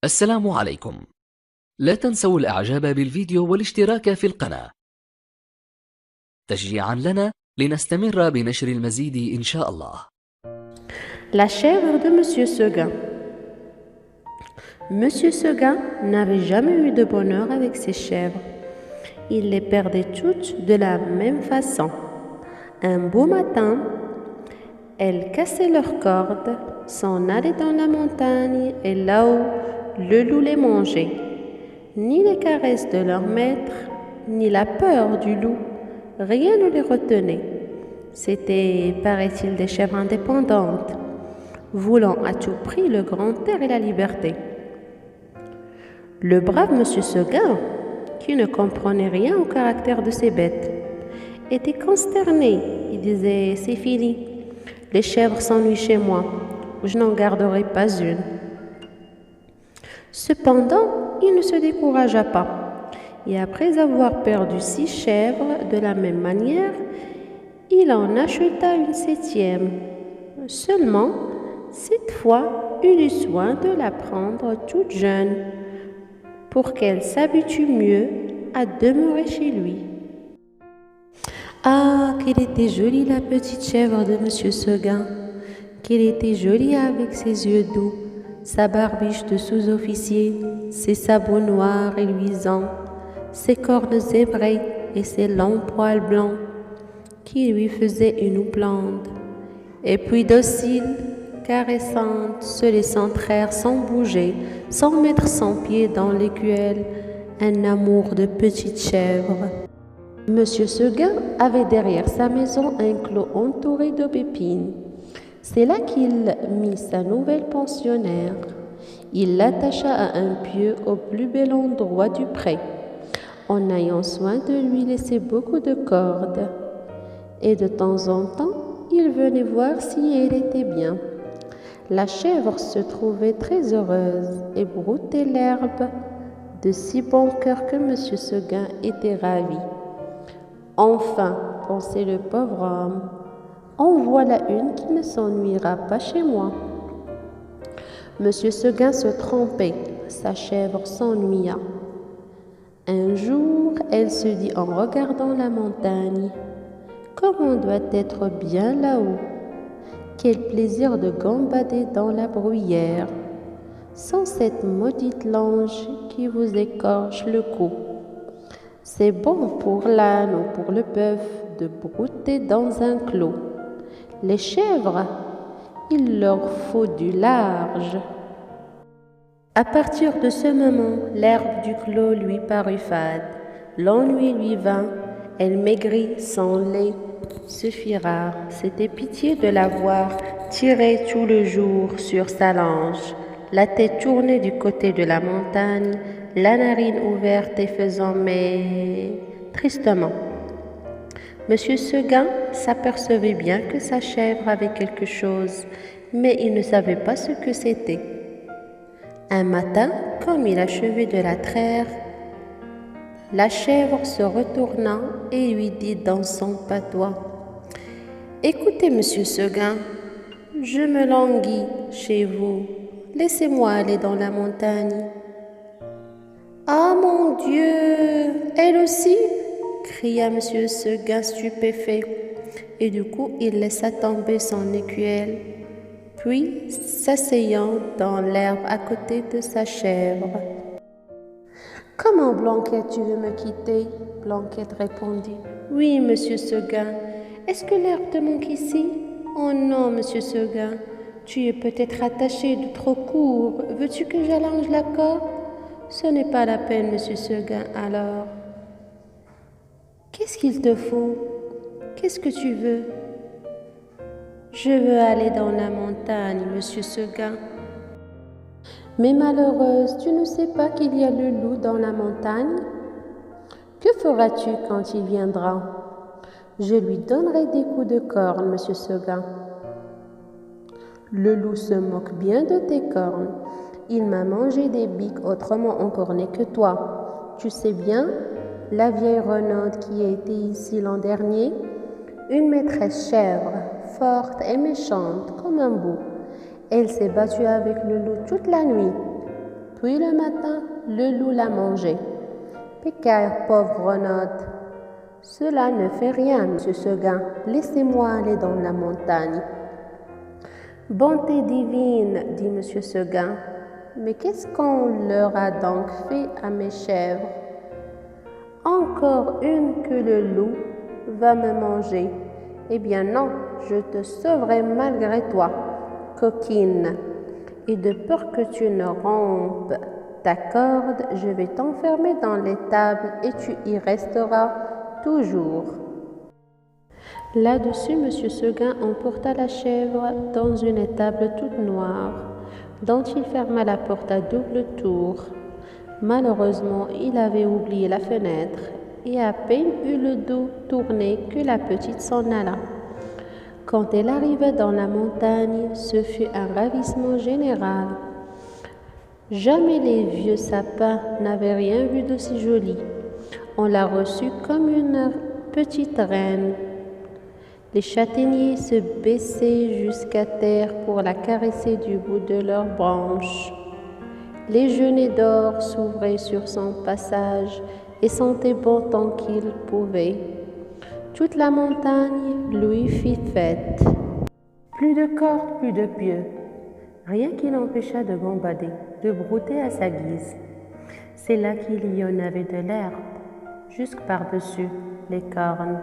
السلام عليكم. لا تنسوا الإعجاب بالفيديو والاشتراك في القناة تشجيعا لنا لنستمر بنشر المزيد إن شاء الله. La chèvre de Monsieur Seguin. Monsieur Seguin n'avait jamais eu de bonheur avec ses chèvres. Il les perdait toutes de la même façon. Un beau matin, elles cassaient leurs cordes, s'en allaient dans la montagne et là-haut, le loup les mangeait. Ni les caresses de leur maître, ni la peur du loup, rien ne les retenait. C'était, paraît-il, des chèvres indépendantes, voulant à tout prix le grand air et la liberté. Le brave Monsieur Seguin, qui ne comprenait rien au caractère de ces bêtes, était consterné. Il disait: c'est fini, les chèvres s'ennuient chez moi, je n'en garderai pas une. Cependant, il ne se découragea pas, et après avoir perdu 6 chèvres de la même manière, il en acheta une 7e. Seulement, cette fois, il eut soin de la prendre toute jeune, pour qu'elle s'habitue mieux à demeurer chez lui. Ah, qu'elle était jolie la petite chèvre de Monsieur Seguin, qu'elle était jolie avec ses yeux doux, sa barbiche de sous-officier, ses sabots noirs et luisants, ses cornes zébrées et ses longs poils blancs qui lui faisaient une houppelande. Et puis docile, caressante, se laissant traire sans bouger, sans mettre son pied dans l'écuelle, un amour de petite chèvre. Monsieur Seguin avait derrière sa maison un clos entouré d'aubépines. C'est là qu'il mit sa nouvelle pensionnaire. Il l'attacha à un pieu au plus bel endroit du pré, en ayant soin de lui laisser beaucoup de cordes. Et de temps en temps, il venait voir si elle était bien. La chèvre se trouvait très heureuse et broutait l'herbe de si bon cœur que Monsieur Seguin était ravi. Enfin, pensait le pauvre homme, en voilà une qui ne s'ennuiera pas chez moi. Monsieur Seguin se trompait, sa chèvre s'ennuya. Un jour, elle se dit en regardant la montagne: comme on doit être bien là-haut! Quel plaisir de gambader dans la bruyère, sans cette maudite lange qui vous écorche le cou. C'est bon pour l'âne ou pour le bœuf de brouter dans un clos. Les chèvres, il leur faut du large. À partir de ce moment, l'herbe du clos lui parut fade. L'ennui lui vint, elle maigrit, son lait se fit rare. C'était pitié de la voir tirer tout le jour sur sa lange, la tête tournée du côté de la montagne, la narine ouverte et faisant mais tristement. Monsieur Seguin s'apercevait bien que sa chèvre avait quelque chose, mais il ne savait pas ce que c'était. Un matin, comme il achevait de la traire, la chèvre se retourna et lui dit dans son patois: écoutez, Monsieur Seguin, je me languis chez vous. Laissez-moi aller dans la montagne. Ah mon Dieu, elle aussi? Cria Monsieur Seguin stupéfait. Et du coup, il laissa tomber son écuelle, puis s'asseyant dans l'herbe à côté de sa chèvre. Comment, Blanquette, tu veux me quitter? Blanquette répondit: oui, Monsieur Seguin. Est-ce que l'herbe te manque ici? Oh non, Monsieur Seguin, tu es peut-être attaché de trop court. Veux-tu que j'allonge la corde? Ce n'est pas la peine, Monsieur Seguin, alors. Qu'est-ce qu'il te faut? Qu'est-ce que tu veux? Je veux aller dans la montagne, Monsieur Seguin. Mais malheureuse, tu ne sais pas qu'il y a le loup dans la montagne? Que feras-tu quand il viendra? Je lui donnerai des coups de corne, Monsieur Seguin. Le loup se moque bien de tes cornes. Il m'a mangé des biques autrement encornées que toi. Tu sais bien, la vieille renaude qui a été ici l'an dernier, une maîtresse chèvre, forte et méchante comme un bouc. Elle s'est battue avec le loup toute la nuit. Puis le matin, le loup l'a mangé. Pécaire, pauvre Renaud. Cela ne fait rien, monsieur Seguin. Laissez-moi aller dans la montagne. Bonté divine, dit monsieur Seguin. Mais qu'est-ce qu'on leur a donc fait à mes chèvres? Encore une que le loup va me manger. Eh bien non, je te sauverai malgré toi, coquine. Et de peur que tu ne rompes ta corde, je vais t'enfermer dans l'étable et tu y resteras toujours. Là-dessus, monsieur Seguin emporta la chèvre dans une étable toute noire, dont il ferma la porte à double tour. Malheureusement, il avait oublié la fenêtre, et à peine eut le dos tourné que la petite s'en alla. Quand elle arriva dans la montagne, ce fut un ravissement général. Jamais les vieux sapins n'avaient rien vu d'aussi joli. On la reçut comme une petite reine. Les châtaigniers se baissaient jusqu'à terre pour la caresser du bout de leurs branches. Les genêts d'or s'ouvraient sur son passage et sentaient bon tant qu'ils pouvaient. Toute la montagne lui fit fête. Plus de cordes, plus de pieux. Rien qui l'empêcha de gambader, de brouter à sa guise. C'est là qu'il y en avait de l'herbe, jusque par-dessus les cornes.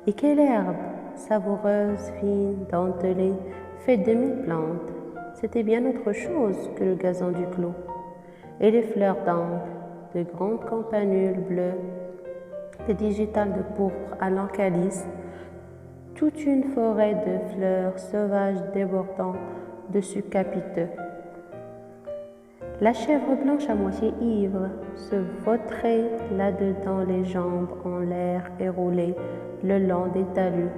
Et quelle herbe, savoureuse, fine, dentelée, faite de 1000 plantes. C'était bien autre chose que le gazon du clos. Et les fleurs d'ambre, de grandes campanules bleues, des digitales de pourpre à l'encalice, toute une forêt de fleurs sauvages débordant dessus capiteux. La chèvre blanche à moitié ivre se vautrait là-dedans, les jambes en l'air et roulait le long des talus,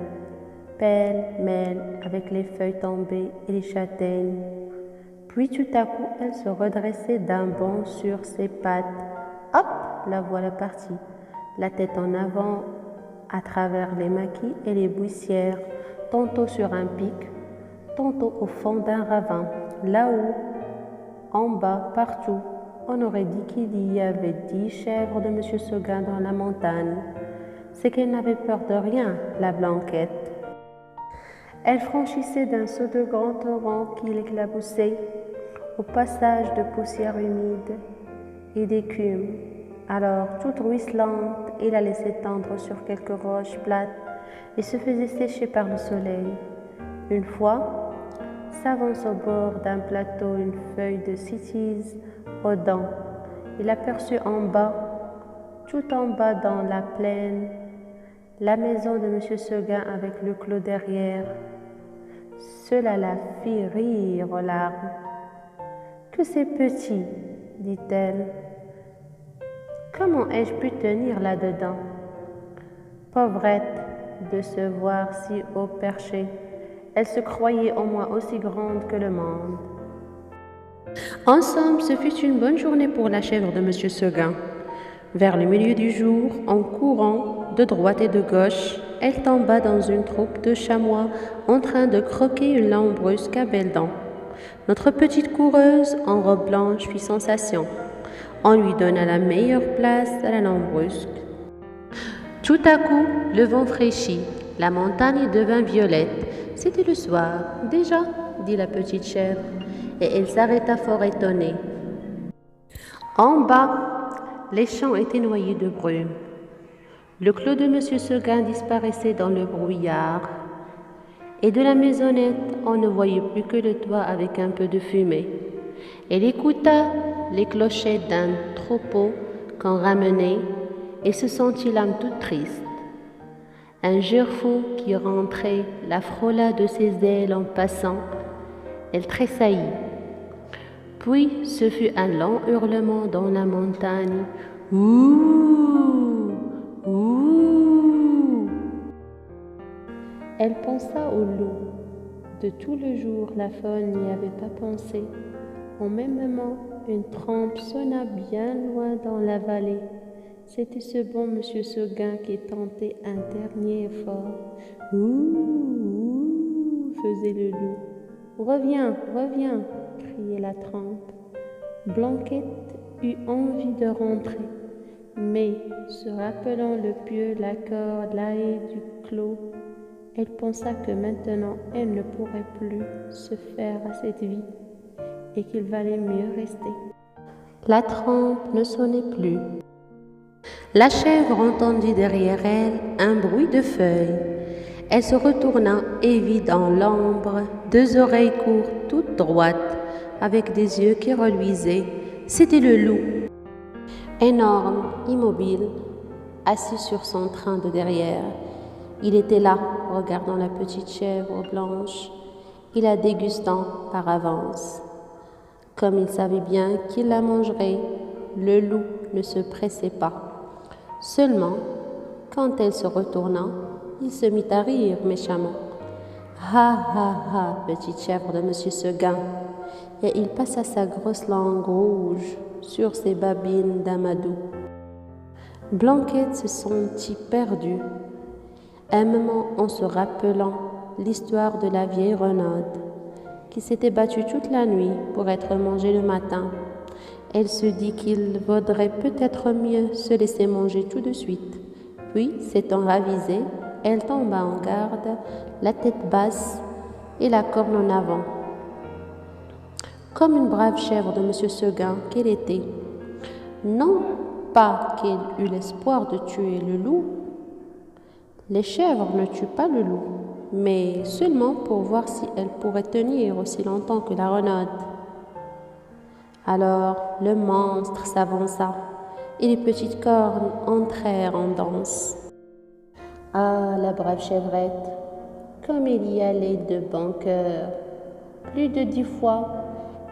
pêle-mêle avec les feuilles tombées et les châtaignes. Puis tout à coup, elle se redressait d'un bond sur ses pattes. Hop, la voilà partie, la tête en avant, à travers les maquis et les buissières, tantôt sur un pic, tantôt au fond d'un ravin, là-haut, en bas, partout. On aurait dit qu'il y avait 10 chèvres de monsieur Seguin dans la montagne. C'est qu'elle n'avait peur de rien, la Blanquette. Elle franchissait d'un saut de grand torrent qui l'éclaboussait, au passage de poussière humide et d'écume. Alors, toute ruisselante, il la laissait tendre sur quelques roches plates et se faisait sécher par le soleil. Une fois, s'avance au bord d'un plateau une feuille de cytise aux dents. Il aperçut en bas, tout en bas dans la plaine, la maison de monsieur Seguin avec le clos derrière. Cela la fit rire aux larmes. « Que c'est petit, dit-elle. Comment ai-je pu tenir là-dedans? Pauvrette de se voir si haut perché. Elle se croyait au moins aussi grande que le monde. » En somme, ce fut une bonne journée pour la chèvre de monsieur Seguin. Vers le milieu du jour, en courant de droite et de gauche, elle tomba dans une troupe de chamois en train de croquer une lambrusque à belles dents. Notre petite coureuse en robe blanche fit sensation. On lui donna la meilleure place à la lambrusque. Tout à coup, le vent fraîchit, la montagne devint violette. C'était le soir, déjà, dit la petite chèvre, et elle s'arrêta fort étonnée. En bas, les champs étaient noyés de brume. Le clos de monsieur Seguin disparaissait dans le brouillard, et de la maisonnette, on ne voyait plus que le toit avec un peu de fumée. Elle écouta les clochettes d'un troupeau qu'on ramenait et se sentit l'âme toute triste. Un gerfaut qui rentrait la frôla de ses ailes en passant. Elle tressaillit. Puis ce fut un long hurlement dans la montagne. Ouh! Ouh! Elle pensa au loup. De tout le jour, la folle n'y avait pas pensé. Au même moment, une trompe sonna bien loin dans la vallée. C'était ce bon monsieur Seguin qui tentait un dernier effort. Ouh, ouh, faisait le loup. Reviens, reviens, criait la trompe. Blanquette eut envie de rentrer, mais se rappelant le pieu, la corde, la haie du clos, elle pensa que maintenant elle ne pourrait plus se faire à cette vie et qu'il valait mieux rester. La trompe ne sonnait plus. La chèvre entendit derrière elle un bruit de feuilles. Elle se retourna et vit dans l'ombre 2 oreilles courtes toutes droites, avec des yeux qui reluisaient. C'était le loup, énorme, immobile, assis sur son train de derrière. Il était là, regardant la petite chèvre blanche et la dégustant par avance. Comme il savait bien qu'il la mangerait, le loup ne se pressait pas. Seulement, quand elle se retourna, il se mit à rire méchamment. « Ha, ha, ha, petite chèvre de Monsieur Seguin !» Et il passa sa grosse langue rouge sur ses babines d'amadou. Blanquette se sentit perdue, un moment en se rappelant l'histoire de la vieille renaude qui s'était battue toute la nuit pour être mangée le matin. Elle se dit qu'il vaudrait peut-être mieux se laisser manger tout de suite. Puis, s'étant ravisée, elle tomba en garde, la tête basse et la corne en avant. Comme une brave chèvre de Monsieur Seguin qu'elle était. Non pas qu'elle eût l'espoir de tuer le loup. Les chèvres ne tuent pas le loup, mais seulement pour voir si elles pourraient tenir aussi longtemps que la renaude. Alors le monstre s'avança et les petites cornes entrèrent en danse. Ah, la brave chevrette, comme il y allait de bon cœur. Plus de 10 fois,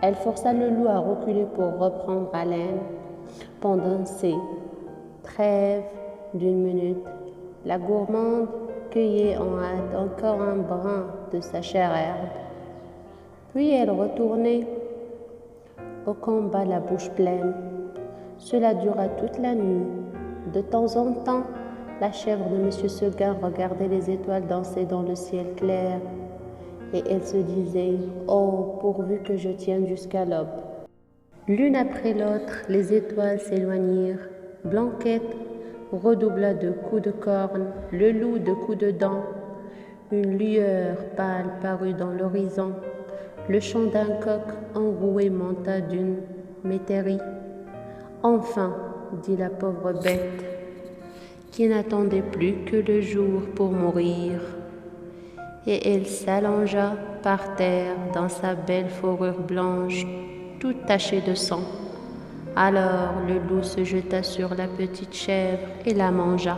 elle força le loup à reculer pour reprendre haleine. Pendant ces trêves d'1 minute, la gourmande cueillait en hâte encore un brin de sa chère herbe. Puis elle retournait au combat la bouche pleine. Cela dura toute la nuit. De temps en temps, la chèvre de Monsieur Seguin regardait les étoiles danser dans le ciel clair et elle se disait « Oh, pourvu que je tienne jusqu'à l'aube !» L'une après l'autre, les étoiles s'éloignirent. Blanquette redoubla de coups de corne, le loup de coups de dents. Une lueur pâle parut dans l'horizon. Le chant d'un coq enroué monta d'une métairie. « Enfin, dit la pauvre bête, qui n'attendait plus que le jour pour mourir. » Et elle s'allongea par terre dans sa belle fourrure blanche, toute tachée de sang. Alors le loup se jeta sur la petite chèvre et la mangea.